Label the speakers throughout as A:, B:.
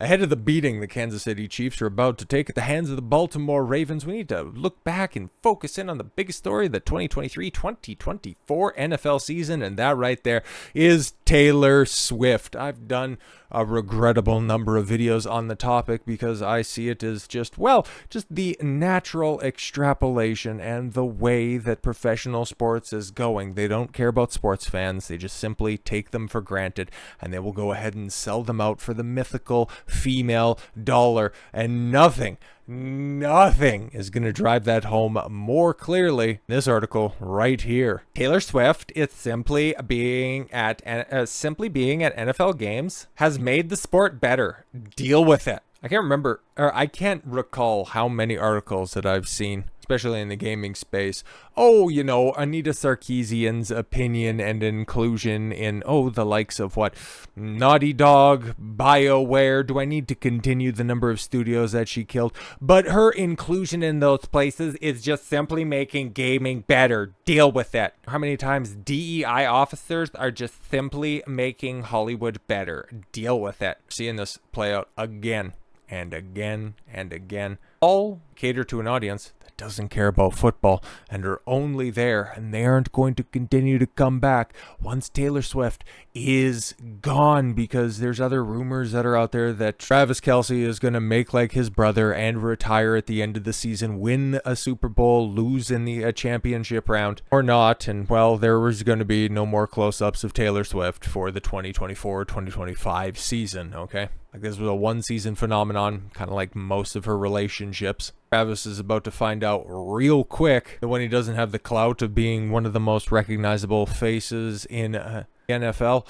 A: Ahead of the beating the Kansas City Chiefs are about to take at the hands of the Baltimore Ravens, we need to look back and focus in on the biggest story of the 2023-2024 NFL season, and that right there is Taylor Swift. I've done a regrettable number of videos on the topic because I see it as just the natural extrapolation and the way that professional sports is going. They don't care about sports fans. They just simply take them for granted, and they will go ahead and sell them out for the mythical female dollar, and nothing is going to drive that home more clearly. This article right here. Taylor Swift is simply being at NFL games has made the sport better. Deal with it. I can't recall how many articles that I've seen, especially in the gaming space. Anita Sarkeesian's opinion and inclusion in, the likes of what? Naughty Dog, BioWare. Do I need to continue the number of studios that she killed? But her inclusion in those places is just simply making gaming better. Deal with it. How many times DEI officers are just simply making Hollywood better? Deal with it. Seeing this play out again and again and again. All cater to an audience that doesn't care about football and are only there, and they aren't going to continue to come back once Taylor Swift is gone, because there's other rumors that are out there that Travis Kelce is going to make like his brother and retire at the end of the season, win a Super Bowl, lose in the championship round or not, and there was going to be no more close-ups of Taylor Swift for the 2024-2025 season, okay? Like, this was a one-season phenomenon, kind of like most of her relationships. Travis is about to find out real quick that when he doesn't have the clout of being one of the most recognizable faces in the NFL,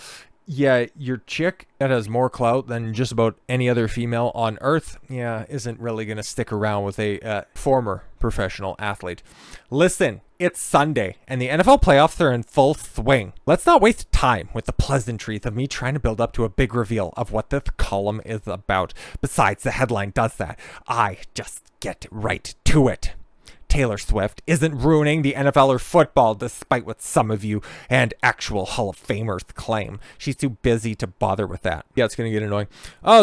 A: your chick that has more clout than just about any other female on earth, isn't really going to stick around with a former professional athlete. Listen, it's Sunday, and the NFL playoffs are in full swing. Let's not waste time with the pleasantries of me trying to build up to a big reveal of what this column is about. Besides, the headline does that. I just get right to it. Taylor Swift isn't ruining the NFL or football, despite what some of you and actual Hall of Famers claim. She's too busy to bother with that. Yeah, it's going to get annoying.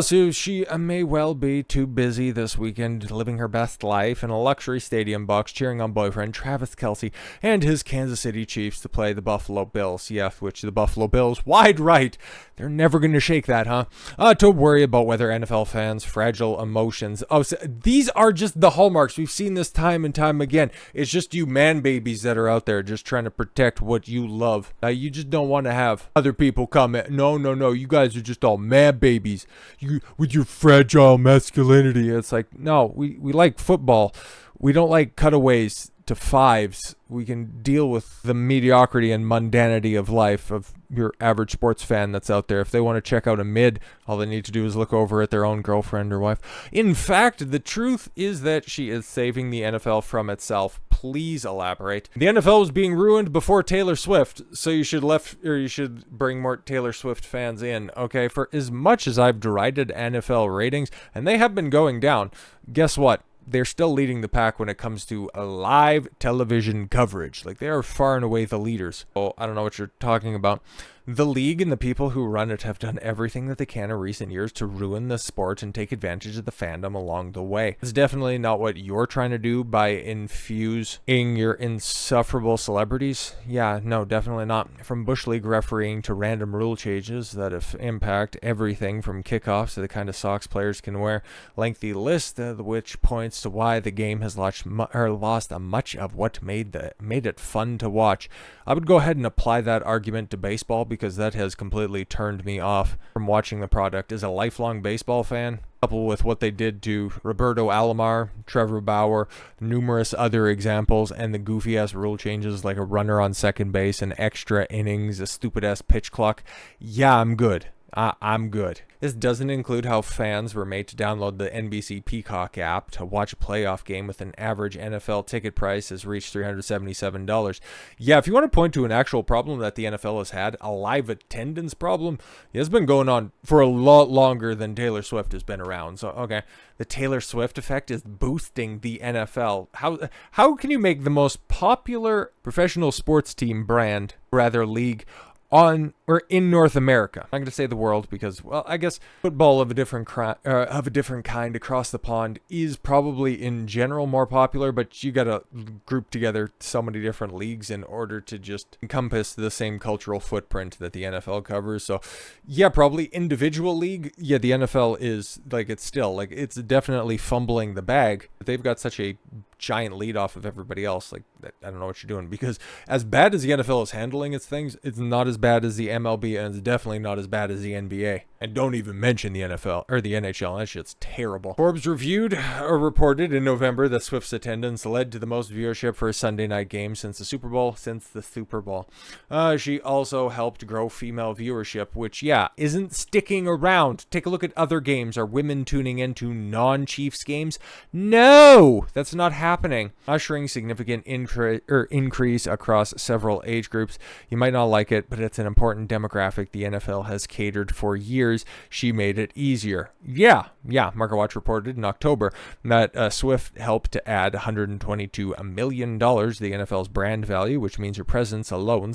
A: So she may well be too busy this weekend living her best life in a luxury stadium box, cheering on boyfriend Travis Kelce and his Kansas City Chiefs to play the Buffalo Bills. Yeah, which the Buffalo Bills, wide right. They're never going to shake that, huh? To worry about whether NFL fans' fragile emotions. So these are just the hallmarks. We've seen this time and time again. It's just you man babies that are out there just trying to protect what you love. You just don't want to have other people comment, no, you guys are just all man babies. You with your fragile masculinity. It's like, no, we like football. We don't like cutaways to fives. We can deal with the mediocrity and mundanity of life of your average sports fan that's out there. If they want to check out a mid, all they need to do is look over at their own girlfriend or wife. In fact, the truth is that she is saving the NFL from itself. Please elaborate. The NFL was being ruined before Taylor Swift, so you should bring more Taylor Swift fans in. Okay, for as much as I've derided NFL ratings, and they have been going down, guess what? They're still leading the pack when it comes to a live television coverage. Like, they are far and away the leaders. Oh, I don't know what you're talking about. The league and the people who run it have done everything that they can in recent years to ruin the sport and take advantage of the fandom along the way. It's definitely not what you're trying to do by infusing your insufferable celebrities. Yeah, no, definitely not. From Bush League refereeing to random rule changes that impact everything from kickoffs to the kind of socks players can wear. Lengthy list, which points to why the game has lost much of what made it fun to watch. I would go ahead and apply that argument to baseball, because that has completely turned me off from watching the product as a lifelong baseball fan. Coupled with what they did to Roberto Alomar, Trevor Bauer, numerous other examples, and the goofy-ass rule changes like a runner on second base, an extra innings, a stupid-ass pitch clock. Yeah, I'm good. I'm good. This doesn't include how fans were made to download the NBC Peacock app to watch a playoff game with an average NFL ticket price has reached $377. Yeah, if you want to point to an actual problem that the NFL has had, a live attendance problem, it's been going on for a lot longer than Taylor Swift has been around. So, okay, the Taylor Swift effect is boosting the NFL. How can you make the most popular professional sports team league on or in North America. I'm not going to say the world because, well, I guess football of a different kind across the pond is probably in general more popular, but you got to group together so many different leagues in order to just encompass the same cultural footprint that the NFL covers. So yeah, probably individual league. Yeah, the NFL is like, it's still like, it's definitely fumbling the bag. They've got such a giant lead off of everybody else. Like, I don't know what you're doing, because as bad as the NFL is handling its things, it's not as bad as the MLB, and it's definitely not as bad as the NBA. And don't even mention the NFL or the NHL. That shit's terrible. Forbes reported in November that Swift's attendance led to the most viewership for a Sunday night game since the Super Bowl. She also helped grow female viewership, which, yeah, isn't sticking around. Take a look at other games. Are women tuning into non-Chiefs games? No, that's not happening. Ushering significant increase across several age groups. You might not like it, but it's an important demographic the NFL has catered for years. She made it easier. Yeah. MarketWatch reported in October that Swift helped to add $122 million to the NFL's brand value, which means her presence alone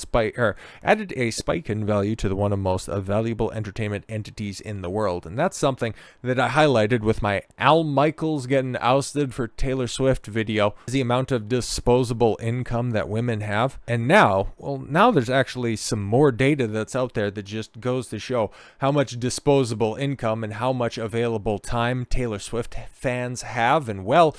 A: added a spike in value to one of the most valuable entertainment entities in the world. And that's something that I highlighted with my Al Michaels getting ousted for Taylor Swift video, is the amount of disposable income that women have. And now there's actually some more data that's out there that just goes to show how much disposable income and how much available time Taylor Swift fans have. And well,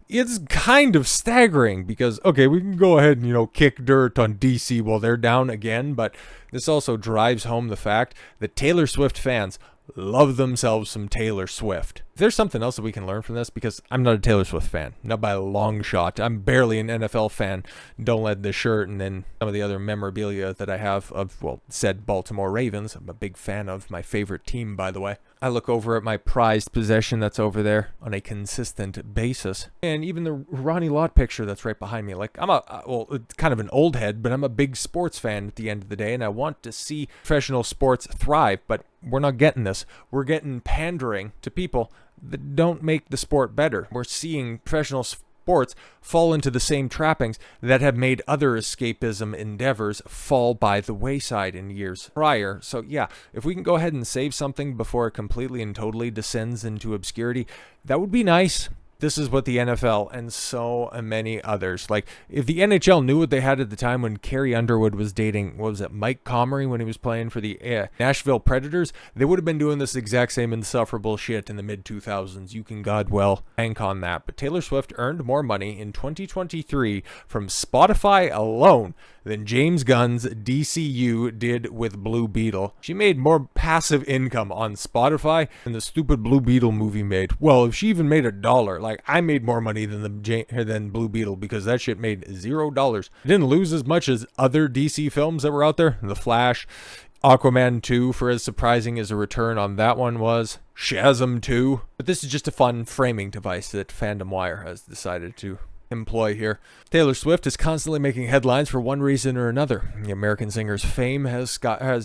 A: it's kind of staggering because, okay, we can go ahead and, kick dirt on DC while they're down again, but this also drives home the fact that Taylor Swift fans love themselves some Taylor Swift. If there's something else that we can learn from this, because I'm not a Taylor Swift fan, not by a long shot. I'm barely an NFL fan. Don't let the shirt and then some of the other memorabilia that I have of, said Baltimore Ravens. I'm a big fan of my favorite team, by the way. I look over at my prized possession that's over there on a consistent basis. And even the Ronnie Lott picture that's right behind me. Like, it's kind of an old head, but I'm a big sports fan at the end of the day, and I want to see professional sports thrive, but we're not getting this. We're getting pandering to people that don't make the sport better. We're seeing professional sports fall into the same trappings that have made other escapism endeavors fall by the wayside in years prior. So yeah, if we can go ahead and save something before it completely and totally descends into obscurity, that would be nice. This is what the NFL and so many others, like if the NHL knew what they had at the time when Carrie Underwood was dating, Mike Comrie when he was playing for the Nashville Predators, they would have been doing this exact same insufferable shit in the mid-2000s. You can God well bank on that. But Taylor Swift earned more money in 2023 from Spotify alone than James Gunn's DCU did with Blue Beetle. She made more passive income on Spotify than the stupid Blue Beetle movie made. Well, if she even made $1, like I made more money than Blue Beetle because that shit made $0. It didn't lose as much as other DC films that were out there. The Flash, Aquaman 2, for as surprising as a return on that one was. Shazam 2. But this is just a fun framing device that Fandom Wire has decided to employ here. Taylor Swift is constantly making headlines for one reason or another. The American singer's fame has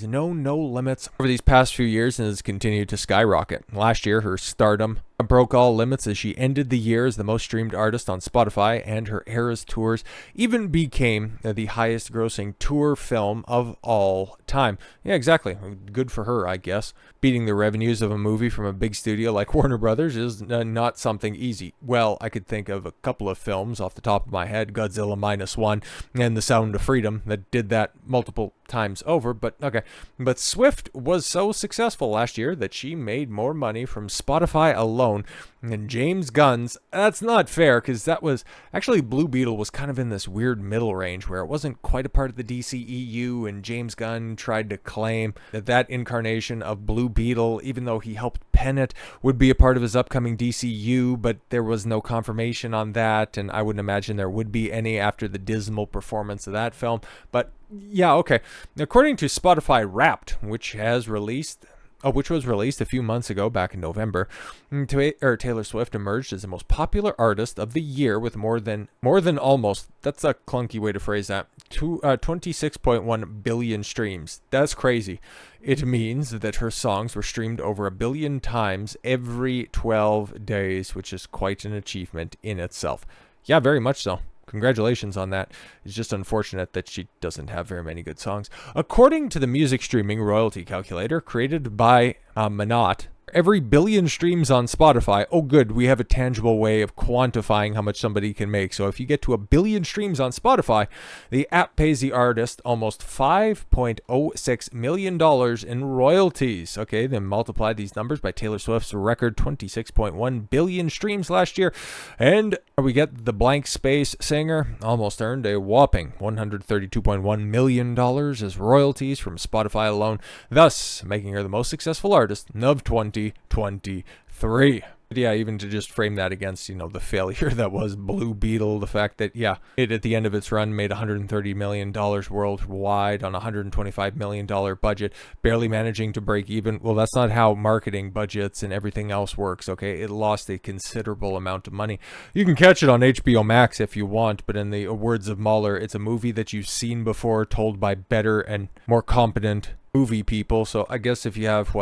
A: no limits over these past few years and has continued to skyrocket. Last year, her stardom broke all limits as she ended the year as the most streamed artist on Spotify, and her Eras tours even became the highest grossing tour film of all time. Yeah, exactly. Good for her, I guess. Beating the revenues of a movie from a big studio like Warner Brothers is not something easy. Well, I could think of a couple of films off the top of my head, Godzilla -1 and The Sound of Freedom, that did that multiple times over, but okay. But Swift was so successful last year that she made more money from Spotify alone than James Gunn's. That's not fair, because that was actually, Blue Beetle was kind of in this weird middle range where it wasn't quite a part of the DCEU, and James Gunn tried to claim that incarnation of Blue Beetle, even though he helped pen it, would be a part of his upcoming DCU, but there was no confirmation on that, and I wouldn't imagine there would be any after the dismal performance of that film. But yeah, okay. According to Spotify Wrapped, which was released a few months ago, back in November, Taylor Swift emerged as the most popular artist of the year with more than almost, that's a clunky way to phrase that, 26.1 billion streams. That's crazy. It means that her songs were streamed over 1 billion times every 12 days, which is quite an achievement in itself. Yeah, very much so. congratulations on that. It's just unfortunate that she doesn't have very many good songs. According to the music streaming royalty calculator created by Manat, every billion streams on Spotify, oh good, we have a tangible way of quantifying how much somebody can make. So if you get to 1 billion streams on Spotify, the app pays the artist almost $5.06 million in royalties. Okay, then multiply these numbers by Taylor Swift's record 26.1 billion streams last year, and we get the blank space singer almost earned a whopping $132.1 million as royalties from Spotify alone, thus making her the most successful artist of 2023. Yeah, even to just frame that against, the failure that was Blue Beetle, the fact that, it at the end of its run made $130 million worldwide on a $125 million budget, barely managing to break even. Well, that's not how marketing budgets and everything else works, okay? It lost a considerable amount of money. You can catch it on HBO Max if you want, but in the words of Mahler, it's a movie that you've seen before, told by better and more competent movie people. So I guess if you have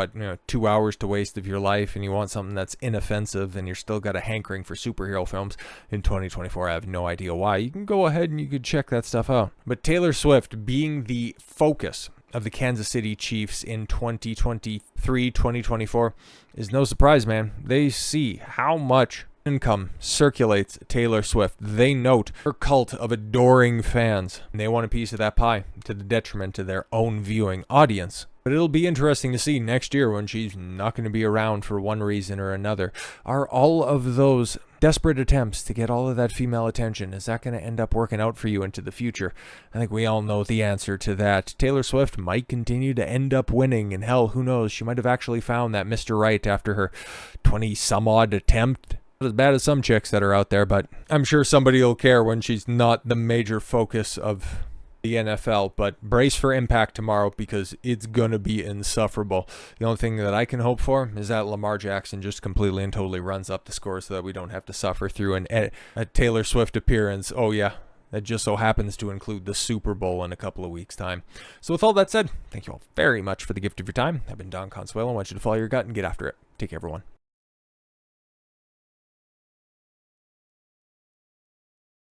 A: 2 hours to waste of your life and you want something that's inoffensive and you're still got a hankering for superhero films in 2024, I have no idea why. You can go ahead and you could check that stuff out. But Taylor Swift being the focus of the Kansas City Chiefs in 2023, 2024 is no surprise, man. They see how much income circulates Taylor Swift. They note her cult of adoring fans, and they want a piece of that pie to the detriment to their own viewing audience. But it'll be interesting to see next year when she's not going to be around for one reason or another. Are all of those desperate attempts to get all of that female attention, is that going to end up working out for you into the future? I think we all know the answer to that. Taylor Swift might continue to end up winning, and hell, who knows, she might have actually found that Mr. Right after her 20-some-odd attempt. Not as bad as some chicks that are out there, but I'm sure somebody will care when she's not the major focus of the NFL. But brace for impact tomorrow because it's going to be insufferable. The only thing that I can hope for is that Lamar Jackson just completely and totally runs up the score so that we don't have to suffer through a Taylor Swift appearance. Oh yeah, that just so happens to include the Super Bowl in a couple of weeks' time. So with all that said, thank you all very much for the gift of your time. I've been Don Consuelo. I want you to follow your gut and get after it. Take care, everyone.